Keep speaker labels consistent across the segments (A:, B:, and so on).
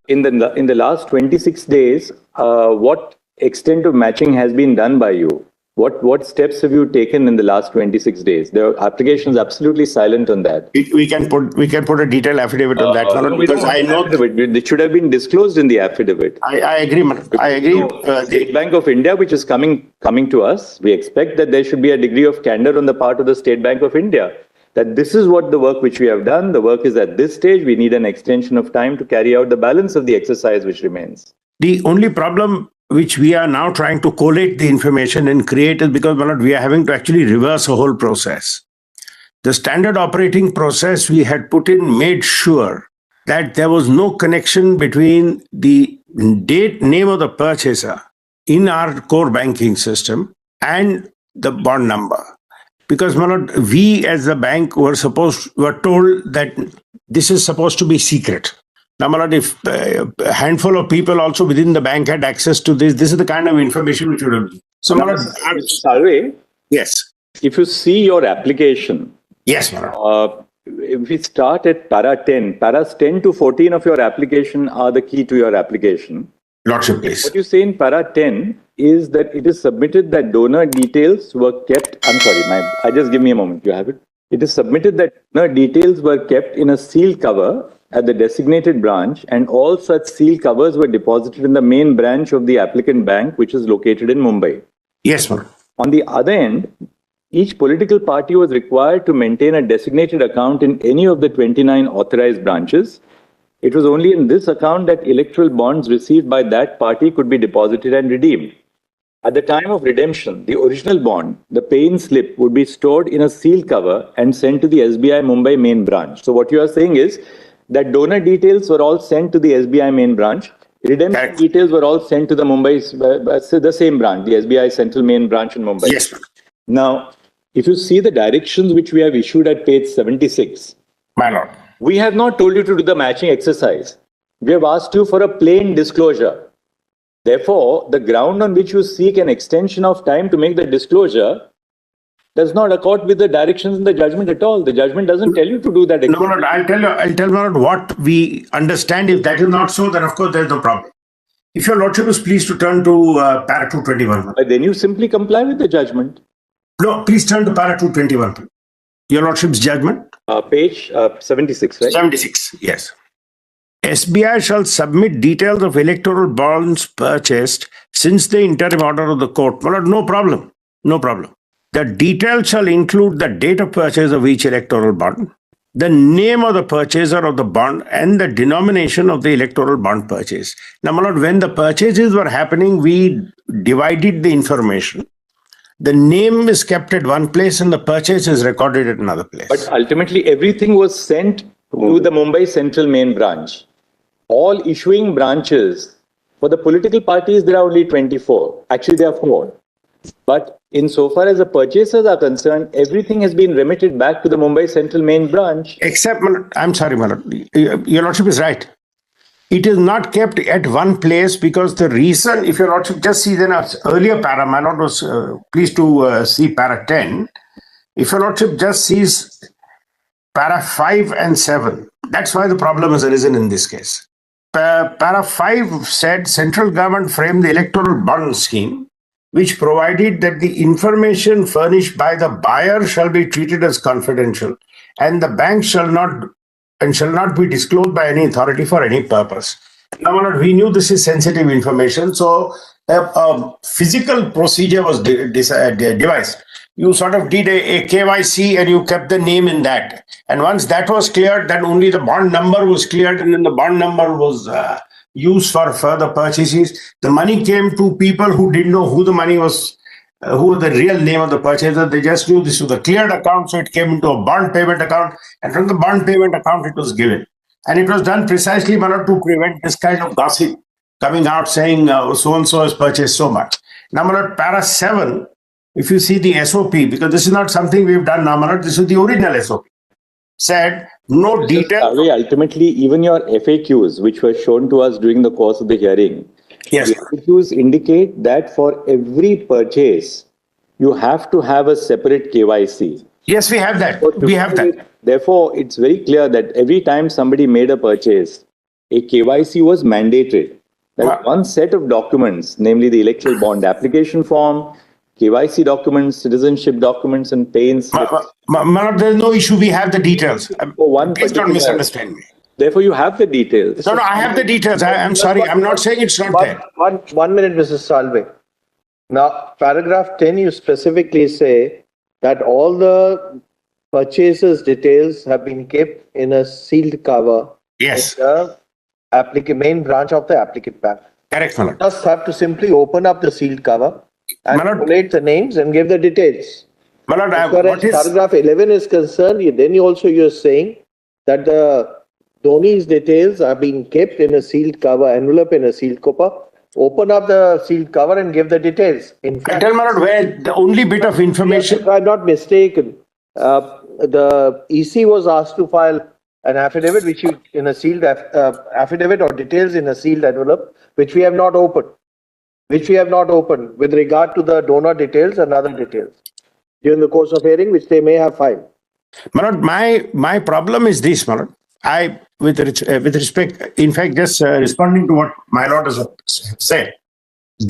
A: In the last 26 days, what extent of matching has been done by you? What steps have you taken in the last 26 days? The application is absolutely silent on that.
B: We can put a detailed affidavit on that,
A: No,
B: because I know
A: it should have been disclosed in the affidavit.
B: I agree, Manoj. I agree.
A: State Bank of India, which is coming to us, we expect that there should be a degree of candor on the part of the State Bank of India. That this is what the work which we have done. The work is at this stage. We need an extension of time to carry out the balance of the exercise which remains.
B: The only problem which we are now trying to collate the information and create is because we are having to actually reverse a whole process. The standard operating process we had put in made sure that there was no connection between the name of the purchaser in our core banking system and the bond number. Because we as the bank were told that this is supposed to be secret. Now, if a handful of people also within the bank had access to this is the kind of information which would have been. So,
A: Salve,
B: yes.
A: If you see your application,
B: yes,
A: if we start at para 10, paras 10 to 14 of your application are the key to your application.
B: Lordship, please.
A: What you say in para 10 is that it is submitted that donor details were kept. I'm sorry, just give me a moment. You have it. It is submitted that donor details were kept in a sealed cover at the designated branch, and all such sealed covers were deposited in the main branch of the applicant bank, which is located in Mumbai.
B: Yes, sir.
A: On the other end, each political party was required to maintain a designated account in any of the 29 authorized branches. It was only in this account that electoral bonds received by that party could be deposited and redeemed. At the time of redemption, the original bond, the pay-in slip, would be stored in a sealed cover and sent to the SBI Mumbai main branch. So what you are saying is that donor details were all sent to the SBI main branch. Redemption details were all sent to the the same branch, the SBI Central Main Branch in Mumbai.
B: Yes, sir.
A: Now, if you see the directions which we have issued at page 76,
B: my lord,
A: we have not told you to do the matching exercise. We have asked you for a plain disclosure. Therefore, the ground on which you seek an extension of time to make the disclosure does not accord with the directions in the judgment at all. The judgment doesn't tell you to do that.
B: No, I'll tell you what we understand. If that is not so, then of course there is no problem. If your lordship is pleased to turn to para 221.
A: Then you simply comply with the judgment.
B: No, please turn to para 221. Your lordship's judgment?
A: Page 76, right?
B: 76, yes. SBI shall submit details of electoral bonds purchased since the interim order of the court. Well, no problem. No problem. The details shall include the date of purchase of each electoral bond, the name of the purchaser of the bond, and the denomination of the electoral bond purchase. Now, my lord, when the purchases were happening, we divided the information. The name is kept at one place and the purchase is recorded at another place.
A: But ultimately, everything was sent to the Mumbai Central Main Branch. All issuing branches, for the political parties, there are only 24. Actually, there are 4. But insofar as the purchasers are concerned, everything has been remitted back to the Mumbai Central Main Branch.
B: Except, I'm sorry, your lordship is right. It is not kept at one place because the reason, if your lordship just sees an earlier para, my lord was pleased to see para 10. If your lordship just sees para 5 and 7, that's why the problem has arisen in this case. Para 5 said central government framed the electoral bond scheme, which provided that the information furnished by the buyer shall be treated as confidential, and the bank shall not be disclosed by any authority for any purpose. Now, we knew this is sensitive information, so a physical procedure was devised. You sort of did a KYC and you kept the name in that. And once that was cleared, then only the bond number was cleared, and then the bond number was used for further purchases. The money came to people who didn't know who the money was, who the real name of the purchaser. They just knew this was a cleared account, so it came into a bond payment account, and from the bond payment account it was given. And it was done precisely to prevent this kind of gossip coming out saying so-and-so has purchased so much. Now, para 7, if you see the SOP, because this is not something we've done now, this is the original SOP, said no detail.
A: Ultimately, even your FAQs, which were shown to us during the course of the hearing,
B: yes,
A: the FAQs indicate that for every purchase, you have to have a separate KYC.
B: Yes, we have that. We have that.
A: Therefore, it's very clear that every time somebody made a purchase, a KYC was mandated. That one set of documents, namely the electoral bond application form, KYC documents, citizenship documents, and pay-in slips.
B: Manoj, there's no issue. We have the details.
A: For one
B: Please don't misunderstand me.
A: Therefore, you have the details.
B: No, I have the details. I'm sorry. I'm not saying it's not there.
C: 1 minute, Mrs. Salve. Now, paragraph 10, you specifically say that all the purchasers' details have been kept in a sealed cover.
B: Yes.
C: In the main branch of the applicant bank.
B: Correct, Manoj.
C: Just have to simply open up the sealed cover and collate the names and give the details.
B: Manoj,
C: as far as paragraph 11 is concerned, then you're saying that the donees' details are being kept in a sealed cover, envelope in a sealed cover. Open up the sealed cover and give the details. In fact,
B: tell Manoj where the only bit of information.
C: If I'm not mistaken, the EC was asked to file an affidavit, which you in a sealed affidavit or details in a sealed envelope, which we have not opened. With regard to the donor details and other details during the course of hearing, which they may have filed.
B: Manoj, my problem is this, Manoj. With respect, in fact, just responding to what my lord has said,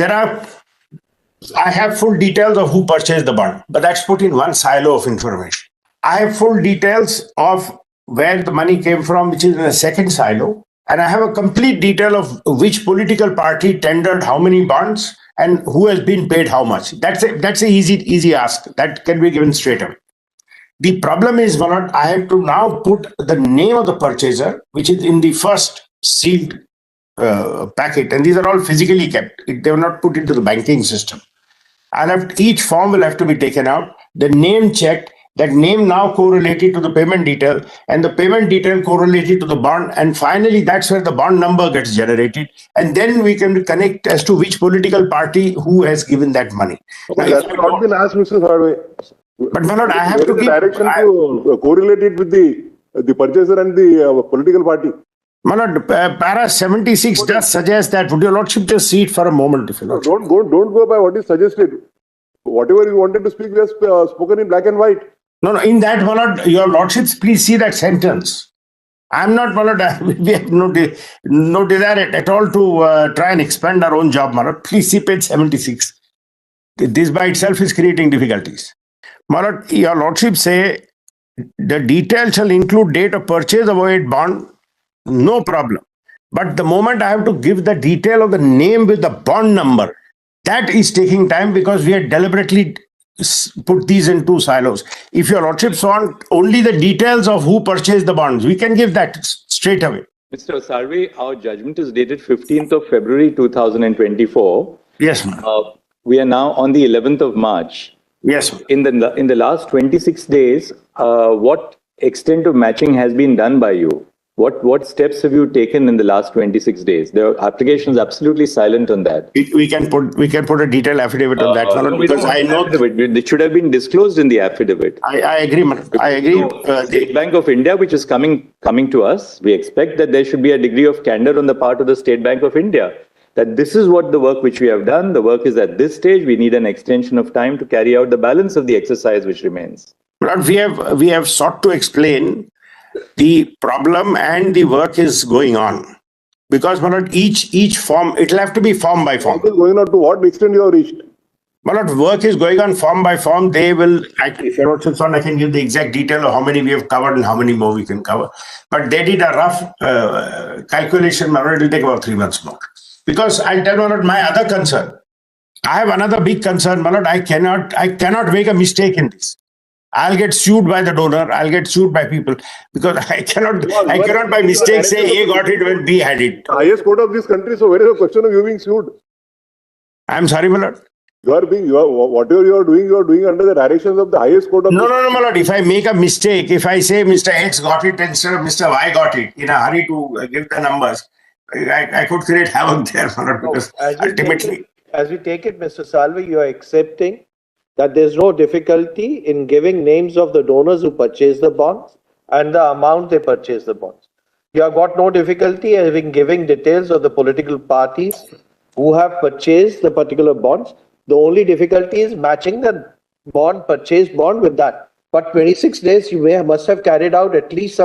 B: I have full details of who purchased the bond, but that's put in one silo of information. I have full details of where the money came from, which is in a second silo. And I have a complete detail of which political party tendered how many bonds and who has been paid how much. That's a easy ask. That can be given straight away. The problem is, Manoj, I have to now put the name of the purchaser, which is in the first sealed packet. And these are all physically kept. They were not put into the banking system. Each form will have to be taken out, the name checked, that name now correlated to the payment detail, and the payment detail correlated to the bond, and finally that's where the bond number gets generated, and then we can connect as to which political party who has given that money.
D: Okay, that's not been asked, Mr. Salve.
B: But Manoj, I have to give
D: direction to correlate it with the purchaser and the political party.
B: Manoj, para 76 does suggest that. Would your lordship just see it for a moment, if you know?
D: Don't go by what is suggested. Whatever you wanted to speak, we have spoken in black and white.
B: No, in that, Manoj, your lordships, please see that sentence. I'm not, Manoj, we have no desire at all to try and expand our own job, Manoj. Please see page 76. This by itself is creating difficulties. Manoj, your lordship say the detail shall include date of purchase of a bond, no problem. But the moment I have to give the detail of the name with the bond number, that is taking time because we had deliberately put these in two silos. If your lordships want only the details of who purchased the bonds, we can give that straight away.
A: Mr. Salve, our judgment is dated 15th of February 2024.
B: Yes, ma'am.
A: We are now on the 11th of March.
B: Yes, ma'am.
A: In the last 26 days, what extent of matching has been done by you? What steps have you taken in the last 26 days? The application is absolutely silent on that.
B: We can put a detailed affidavit on that one because I know
A: it should have been disclosed in the affidavit.
B: I agree, man. I agree.
A: State Bank of India, which is coming to us, we expect that there should be a degree of candor on the part of the State Bank of India. That this is what the work which we have done. The work is at this stage. We need an extension of time to carry out the balance of the exercise which remains.
B: But we have sought to explain the problem and the work is going on because each form, it'll have to be form by form.
D: Work is going on to what extent you have reached?
B: Work is going on form by form. They will, if you're not on, I can give the exact detail of how many we have covered and how many more we can cover. But they did a rough calculation. It will take about 3 months more. Because I'll tell you my other concern. I have another big concern, Manoj. I cannot make a mistake in this. I'll get sued by the donor. I'll get sued by people because I cannot by mistake say A got it when B had it.
D: Highest court of this country. So where is the question of you being sued?
B: I'm sorry, Manoj.
D: Whatever you are doing under the directions of the highest court of.
B: No, Manoj. If I make a mistake, if I say Mr. X got it instead of Mr. Y got it in a hurry to give the numbers, I could create havoc there, Manoj, because ultimately.
C: As we take it, Mr. Salve, you are accepting that there's no difficulty in giving names of the donors who purchased the bonds and the amount they purchased the bonds. You have got no difficulty in giving details of the political parties who have purchased the particular bonds. The only difficulty is matching the purchased bond with that. But 26 days, you must have carried out at least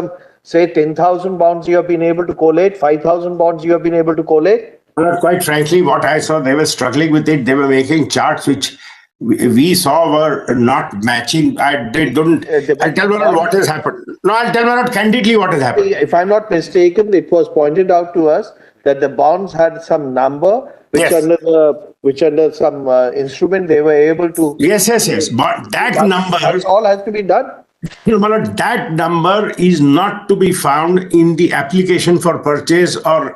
C: say 10,000 bonds you have been able to collate, 5,000 bonds you have been able to collate?
B: But quite frankly, what I saw, they were struggling with it. They were making charts which we saw were not matching. I'll tell you what has happened. No, I'll tell you candidly what has happened.
C: If I'm not mistaken, it was pointed out to us that the bonds had some number which under some instrument they were able to.
B: Yes. But that number.
C: That all has to be done.
B: That number is not to be found in the application for purchase or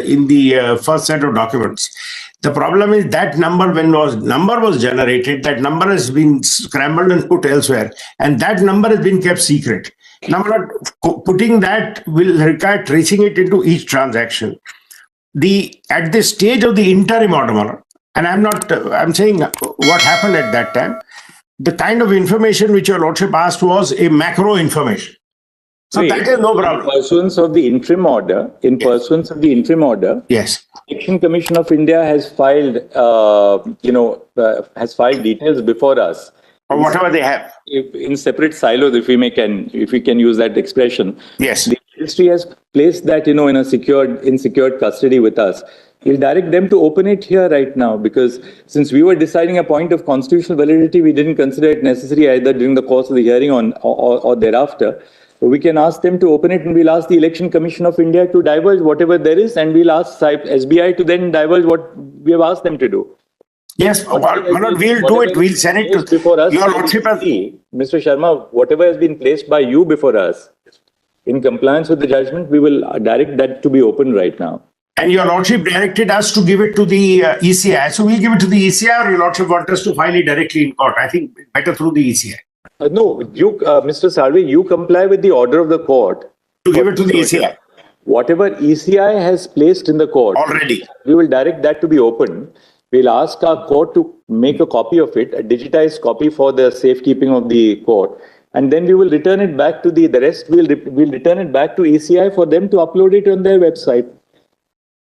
B: in the first set of documents. The problem is that number, when number was generated, that number has been scrambled and put elsewhere, and that number has been kept secret. Number putting that will require tracing it into each transaction. At this stage of the interim order, and I'm saying what happened at that time. The kind of information which your lordship asked was a macro information. So that is no problem.
A: In pursuance of the interim order,
B: Yes.
A: Election Commission of India has filed, details before us.
B: Or whatever they have.
A: In separate silos, if we can use that expression.
B: Yes.
A: The ministry has placed that, in secured custody with us. We'll direct them to open it here right now, because since we were deciding a point of constitutional validity, we didn't consider it necessary either during the course of the hearing or thereafter. So we can ask them to open it, and we'll ask the Election Commission of India to divulge whatever there is, and we'll ask SBI to then divulge what we have asked them to do.
B: Yes, we'll do it. We'll send it to
A: before us.
B: Your lordship.
A: Mr. Sharma, whatever has been placed by you before us, in compliance with the judgment, we will direct that to be open right now.
B: And your lordship directed us to give it to the ECI. So we'll give it to the ECI, or your lordship want us to file it directly in court? I think better through the ECI.
A: No, Mr. Salve, you comply with the order of the court.
B: To give it to the ECI.
A: Whatever ECI has placed in the court.
B: Already.
A: We will direct that to be open. We'll ask our court to make a copy of it, a digitized copy for the safekeeping of the court. And then we will return it back to the rest. We'll return it back to ECI for them to upload it on their website.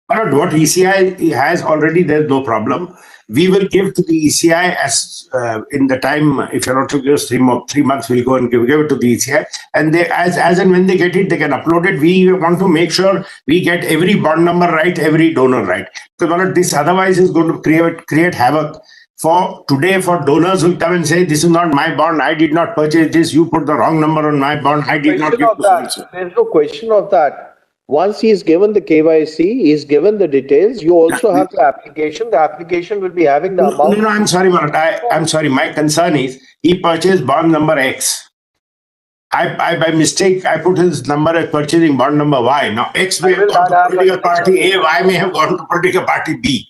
B: But what ECI has already, there's no problem. We will give to the ECI as in the time, if you're not to give us 3 months, we'll go and give it to the ECI. And they, as and when they get it, they can upload it. We want to make sure we get every bond number right, every donor right. Because this otherwise is going to create havoc. For today, for donors who come and say, this is not my bond, I did not purchase this, you put the wrong number on my bond, I did not give this.
C: There's no question of that. Once he's given the KYC, he's given the details, you also have the application. The application will be having the amount.
B: No, I'm sorry, Marat. I'm sorry. My concern is he purchased bond number X. I by mistake, I put his number as purchasing bond number Y. Now, X may have gone to political party A, Y may have gone to political party B.